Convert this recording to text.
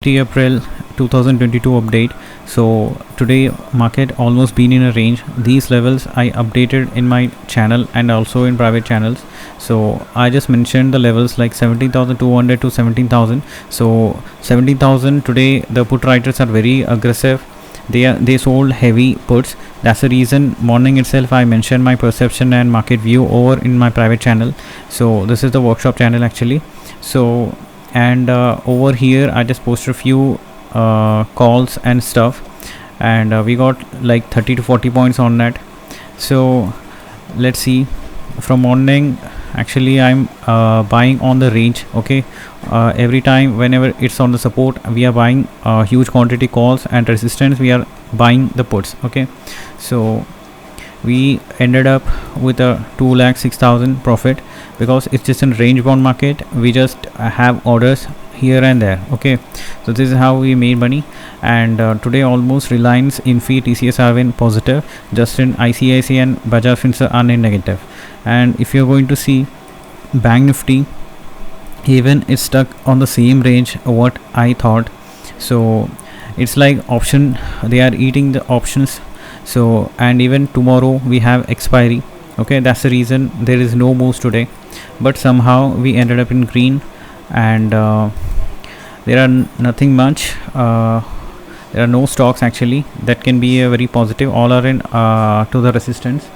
30 April 2022 update. So today market almost been in a range. These levels I updated in my channel and also in private channels. So I just mentioned the levels like 17,200 to 17,000. So 17,000 today the put writers are very aggressive. They sold heavy puts. That's the reason morning itself I mentioned my perception and market view over in my private channel. So this is the workshop channel actually. So and over here I just posted a few calls and stuff, and we got like 30 to 40 points on that. So let's see. From morning actually I'm buying on the range. Okay, every time whenever it's on the support we are buying huge quantity calls, and resistance we are buying the puts. Okay, so we ended up with a 2,06,000 profit because it's just a range bound market. We just have orders here and there. Okay, so this is how we made money. And today almost Reliance, Infi, TCS are in positive, just in ICICI and Bajaj Finserv are in negative. And if you're going to see Bank Nifty, even it's stuck on the same range what I thought. So it's like option, they are eating the options. So and even tomorrow we have expiry. Okay, that's the reason there is no moves today, but somehow we ended up in green. And there are nothing much, there are no stocks actually that can be a very positive. All are in to the resistance.